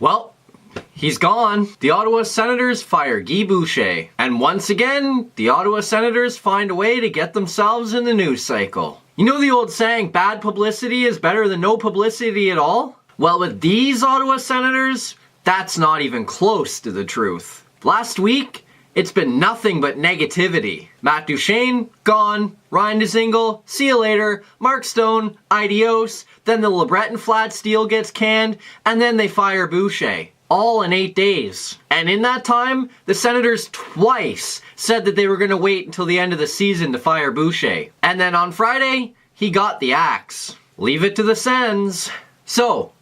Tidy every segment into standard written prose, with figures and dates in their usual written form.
Well, he's gone. The Ottawa Senators fire Guy Boucher. And once again, the Ottawa Senators find a way to get themselves in the news cycle. You know the old saying, bad publicity is better than no publicity at all? Well, with these Ottawa Senators, that's not even close to the truth. Last week, it's been nothing but negativity. Matt Duchene, gone. Ryan Dzingel, see you later. Mark Stone, adios. Then the LeBreton Flats deal gets canned, and then they fire Boucher. All in 8 days. And in that time, the Senators twice said that they were going to wait until the end of the season to fire Boucher. And then on Friday, he got the axe. Leave it to the Sens. So,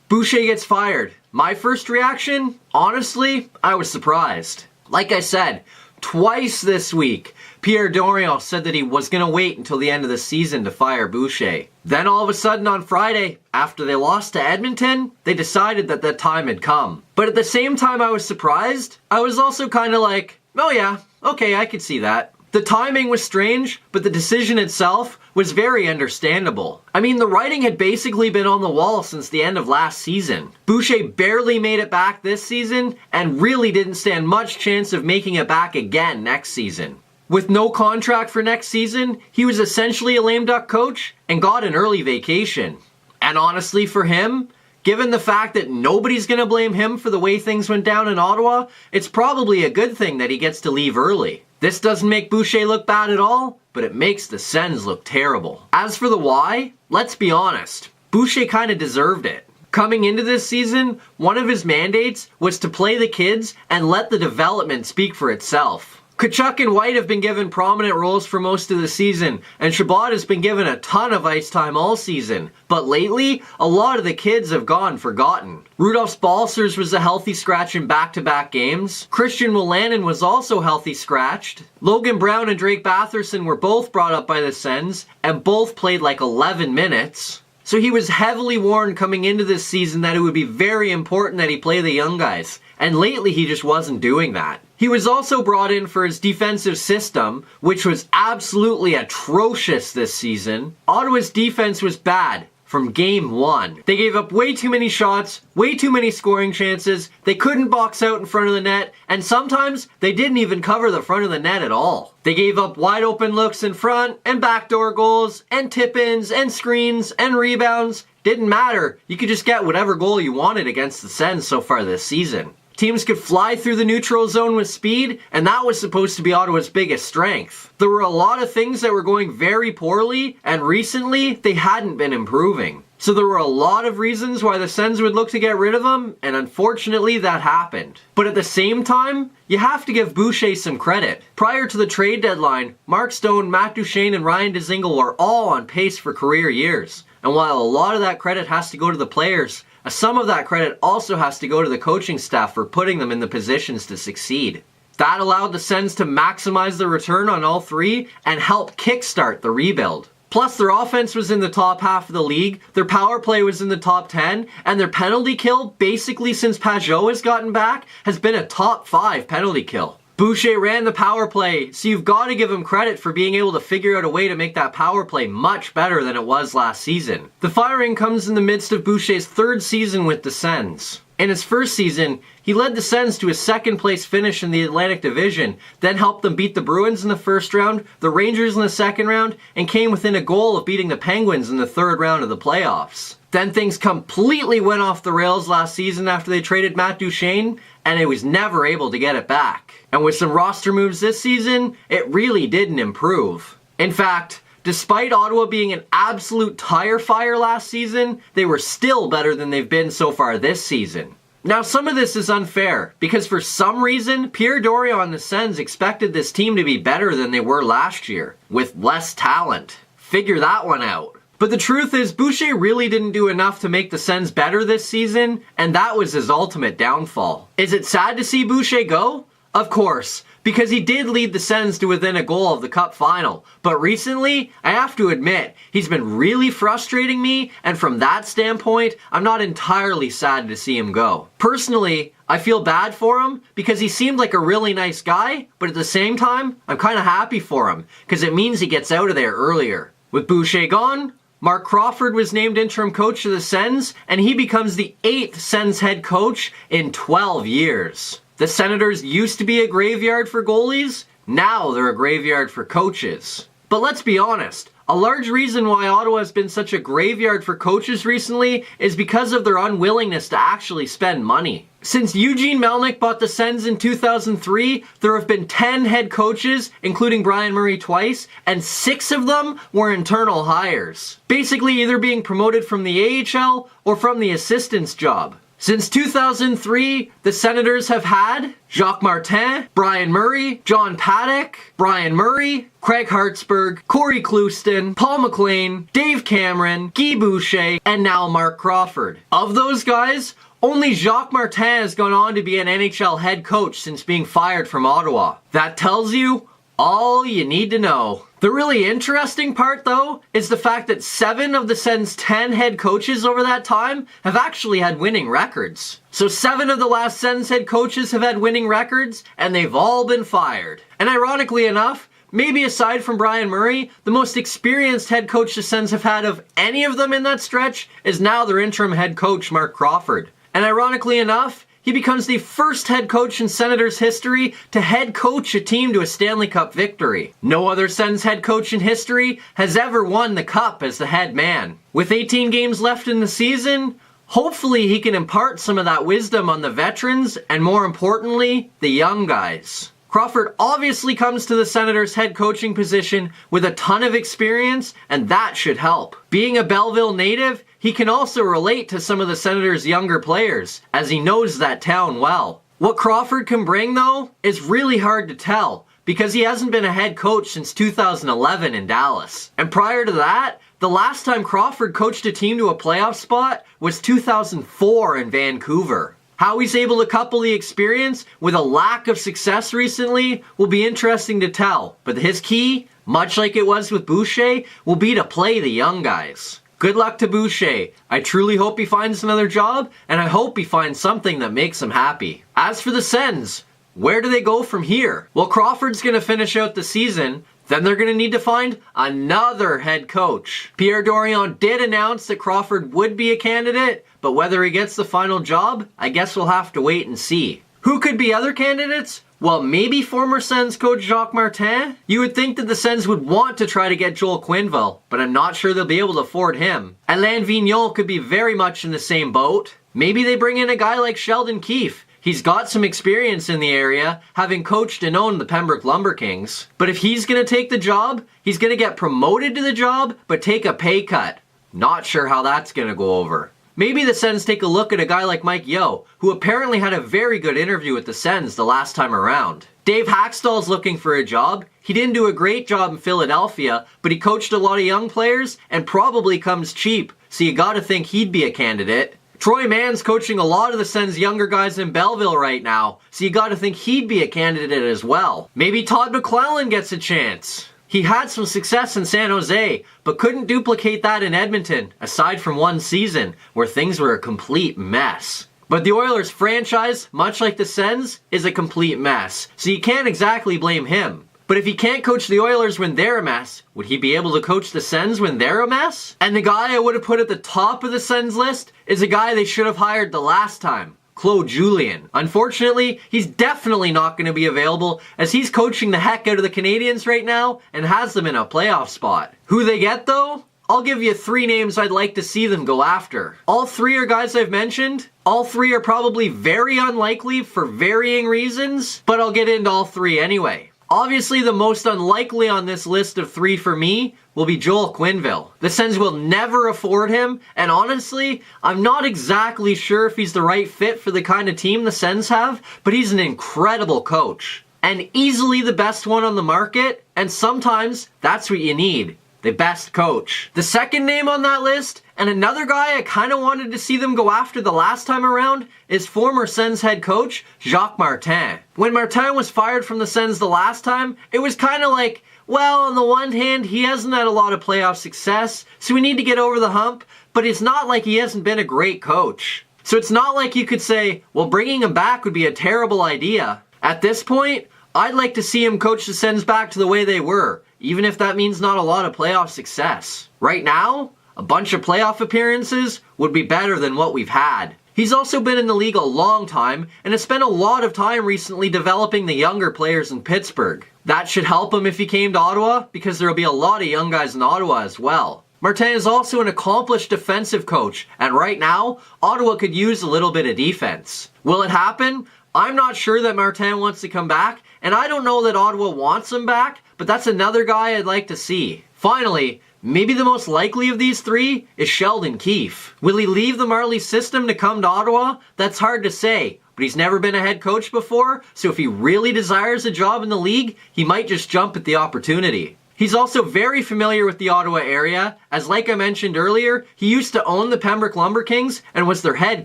Boucher gets fired. My first reaction? Honestly, I was surprised. Like I said, twice this week, Pierre Dorion said that he was going to wait until the end of the season to fire Boucher. Then all of a sudden on Friday, after they lost to Edmonton, they decided that that time had come. But at the same time I was surprised, I was also kind of like, oh yeah, okay, I could see that. The timing was strange, but the decision itself was very understandable. I mean, the writing had basically been on the wall since the end of last season. Boucher barely made it back this season, and really didn't stand much chance of making it back again next season. With no contract for next season, he was essentially a lame duck coach and got an early vacation. And honestly for him, given the fact that nobody's going to blame him for the way things went down in Ottawa, it's probably a good thing that he gets to leave early. This doesn't make Boucher look bad at all, but it makes the Sens look terrible. As for the why, let's be honest, Boucher kind of deserved it. Coming into this season, one of his mandates was to play the kids and let the development speak for itself. Tkachuk and White have been given prominent roles for most of the season, and Chabot has been given a ton of ice time all season. But lately, a lot of the kids have gone forgotten. Rudolph Balcers was a healthy scratch in back-to-back games. Christian Wolanin was also healthy scratched. Logan Brown and Drake Batherson were both brought up by the Sens, and both played like 11 minutes. So he was heavily warned coming into this season that it would be very important that he play the young guys. And lately he just wasn't doing that. He was also brought in for his defensive system, which was absolutely atrocious this season. Ottawa's defense was bad from game one. They gave up way too many shots, way too many scoring chances, they couldn't box out in front of the net, and sometimes they didn't even cover the front of the net at all. They gave up wide open looks in front, and backdoor goals, and tip-ins, and screens, and rebounds. Didn't matter, you could just get whatever goal you wanted against the Sens so far this season. Teams could fly through the neutral zone with speed, and that was supposed to be Ottawa's biggest strength. There were a lot of things that were going very poorly, and recently, they hadn't been improving. So there were a lot of reasons why the Sens would look to get rid of him, and unfortunately that happened. But at the same time, you have to give Boucher some credit. Prior to the trade deadline, Mark Stone, Matt Duchene, and Ryan Dzingel were all on pace for career years. And while a lot of that credit has to go to the players, some of that credit also has to go to the coaching staff for putting them in the positions to succeed. That allowed the Sens to maximize the return on all three and help kickstart the rebuild. Plus, their offense was in the top half of the league, their power play was in the top 10, and their penalty kill, basically since Pajot has gotten back, has been a top 5 penalty kill. Boucher ran the power play, so you've got to give him credit for being able to figure out a way to make that power play much better than it was last season. The firing comes in the midst of Boucher's third season with the Sens. In his first season, he led the Sens to a second place finish in the Atlantic Division, then helped them beat the Bruins in the first round, the Rangers in the second round, and came within a goal of beating the Penguins in the third round of the playoffs. Then things completely went off the rails last season after they traded Matt Duchene, and it was never able to get it back. And with some roster moves this season, it really didn't improve. In fact, despite Ottawa being an absolute tire fire last season, they were still better than they've been so far this season. Now some of this is unfair, because for some reason, Pierre Dorion and the Sens expected this team to be better than they were last year, with less talent. Figure that one out. But the truth is, Boucher really didn't do enough to make the Sens better this season, and that was his ultimate downfall. Is it sad to see Boucher go? Of course, because he did lead the Sens to within a goal of the Cup final. But recently, I have to admit, he's been really frustrating me, and from that standpoint, I'm not entirely sad to see him go. Personally, I feel bad for him because he seemed like a really nice guy, but at the same time, I'm kind of happy for him because it means he gets out of there earlier. With Boucher gone, Marc Crawford was named interim coach of the Sens, and he becomes the 8th Sens head coach in 12 years. The Senators used to be a graveyard for goalies, now they're a graveyard for coaches. But let's be honest, a large reason why Ottawa has been such a graveyard for coaches recently is because of their unwillingness to actually spend money. Since Eugene Melnyk bought the Sens in 2003, there have been 10 head coaches, including Brian Murray twice, and 6 of them were internal hires. Basically either being promoted from the AHL or from the assistant's job. Since 2003, the Senators have had Jacques Martin, Brian Murray, John Paddock, Brian Murray, Craig Hartsburg, Corey Clouston, Paul McLean, Dave Cameron, Guy Boucher, and now Marc Crawford. Of those guys, only Jacques Martin has gone on to be an NHL head coach since being fired from Ottawa. That tells you all you need to know. The really interesting part, though, is the fact that 7 of the Sens' 10 head coaches over that time have actually had winning records. So 7 of the last Sens head coaches have had winning records, and they've all been fired. And ironically enough, maybe aside from Brian Murray, the most experienced head coach the Sens have had of any of them in that stretch is now their interim head coach, Marc Crawford. And ironically enough, he becomes the first head coach in Senators history to head coach a team to a Stanley Cup victory. No other Sens head coach in history has ever won the Cup as the head man. With 18 games left in the season, hopefully he can impart some of that wisdom on the veterans and, more importantly, the young guys. Crawford obviously comes to the Senators head coaching position with a ton of experience, and that should help. Being a Belleville native, he can also relate to some of the Senators' younger players, as he knows that town well. What Crawford can bring, though, is really hard to tell, because he hasn't been a head coach since 2011 in Dallas. And prior to that, the last time Crawford coached a team to a playoff spot was 2004 in Vancouver. How he's able to couple the experience with a lack of success recently will be interesting to tell, but his key, much like it was with Boucher, will be to play the young guys. Good luck to Boucher. I truly hope he finds another job, and I hope he finds something that makes him happy. As for the Sens, where do they go from here? Well, Crawford's going to finish out the season, then they're going to need to find another head coach. Pierre Dorion did announce that Crawford would be a candidate, but whether he gets the final job, I guess we'll have to wait and see. Who could be other candidates? Well, maybe former Sens coach Jacques Martin? You would think that the Sens would want to try to get Joel Quenneville, but I'm not sure they'll be able to afford him. Alain Vigneault could be very much in the same boat. Maybe they bring in a guy like Sheldon Keefe. He's got some experience in the area, having coached and owned the Pembroke Lumber Kings. But if he's going to take the job, he's going to get promoted to the job, but take a pay cut. Not sure how that's going to go over. Maybe the Sens take a look at a guy like Mike Yeo, who apparently had a very good interview with the Sens the last time around. Dave Haxtell's looking for a job. He didn't do a great job in Philadelphia, but he coached a lot of young players and probably comes cheap, so you gotta think he'd be a candidate. Troy Mann's coaching a lot of the Sens' younger guys in Belleville right now, so you gotta think he'd be a candidate as well. Maybe Todd McClellan gets a chance. He had some success in San Jose, but couldn't duplicate that in Edmonton, aside from one season, where things were a complete mess. But the Oilers franchise, much like the Sens, is a complete mess, so you can't exactly blame him. But if he can't coach the Oilers when they're a mess, would he be able to coach the Sens when they're a mess? And the guy I would have put at the top of the Sens list is a guy they should have hired the last time. Claude Julien. Unfortunately, he's definitely not going to be available as he's coaching the heck out of the Canadiens right now and has them in a playoff spot. Who they get though? I'll give you 3 names I'd like to see them go after. All 3 are guys I've mentioned. All 3 are probably very unlikely for varying reasons, but I'll get into all 3 anyway. Obviously, the most unlikely on this list of 3 for me will be Joel Quenneville. The Sens will never afford him, and honestly, I'm not exactly sure if he's the right fit for the kind of team the Sens have, but he's an incredible coach. And easily the best one on the market, and sometimes that's what you need. The best coach. The second name on that list, and another guy I kind of wanted to see them go after the last time around, is former Sens head coach Jacques Martin. When Martin was fired from the Sens the last time, it was kind of like, well, on the one hand, he hasn't had a lot of playoff success, so we need to get over the hump, but it's not like he hasn't been a great coach. So it's not like you could say, well, bringing him back would be a terrible idea. At this point, I'd like to see him coach the Sens back to the way they were, even if that means not a lot of playoff success. Right now, a bunch of playoff appearances would be better than what we've had. He's also been in the league a long time and has spent a lot of time recently developing the younger players in Pittsburgh. That should help him if he came to Ottawa, because there will be a lot of young guys in Ottawa as well. Martin is also an accomplished defensive coach, and right now, Ottawa could use a little bit of defense. Will it happen? I'm not sure that Martin wants to come back, and I don't know that Ottawa wants him back, but that's another guy I'd like to see. Finally, maybe the most likely of these three is Sheldon Keefe. Will he leave the Marlies system to come to Ottawa? That's hard to say, but he's never been a head coach before, so if he really desires a job in the league, he might just jump at the opportunity. He's also very familiar with the Ottawa area, as like I mentioned earlier, he used to own the Pembroke Lumber Kings and was their head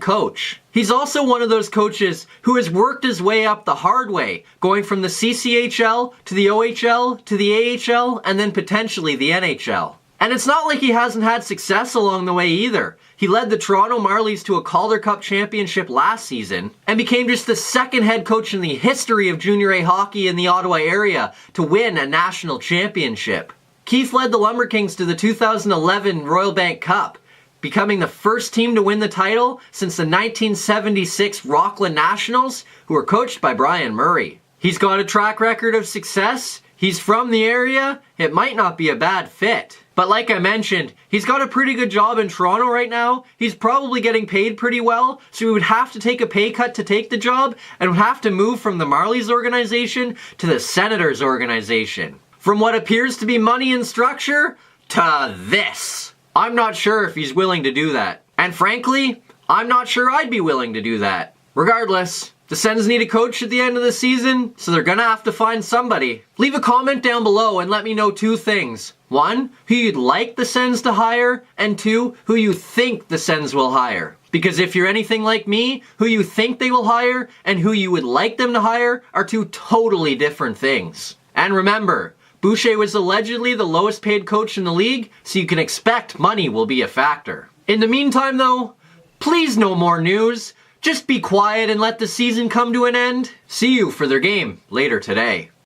coach. He's also one of those coaches who has worked his way up the hard way, going from the CCHL to the OHL to the AHL and then potentially the NHL. And it's not like he hasn't had success along the way either. He led the Toronto Marlies to a Calder Cup championship last season and became just the second head coach in the history of Junior A hockey in the Ottawa area to win a national championship. Keefe led the Lumber Kings to the 2011 Royal Bank Cup, becoming the first team to win the title since the 1976 Rockland Nationals, who were coached by Brian Murray. He's got a track record of success. He's from the area. It might not be a bad fit. But like I mentioned, he's got a pretty good job in Toronto right now. He's probably getting paid pretty well, so he would have to take a pay cut to take the job and would have to move from the Marlies organization to the Senators organization. From what appears to be money and structure to this. I'm not sure if he's willing to do that. And frankly, I'm not sure I'd be willing to do that. Regardless, the Sens need a coach at the end of the season, so they're gonna have to find somebody. Leave a comment down below and let me know two things. One, who you'd like the Sens to hire, and two, who you think the Sens will hire. Because if you're anything like me, who you think they will hire and who you would like them to hire are two totally different things. And remember, Boucher was allegedly the lowest paid coach in the league, so you can expect money will be a factor. In the meantime though, please no more news. Just be quiet and let the season come to an end. See you for their game later today.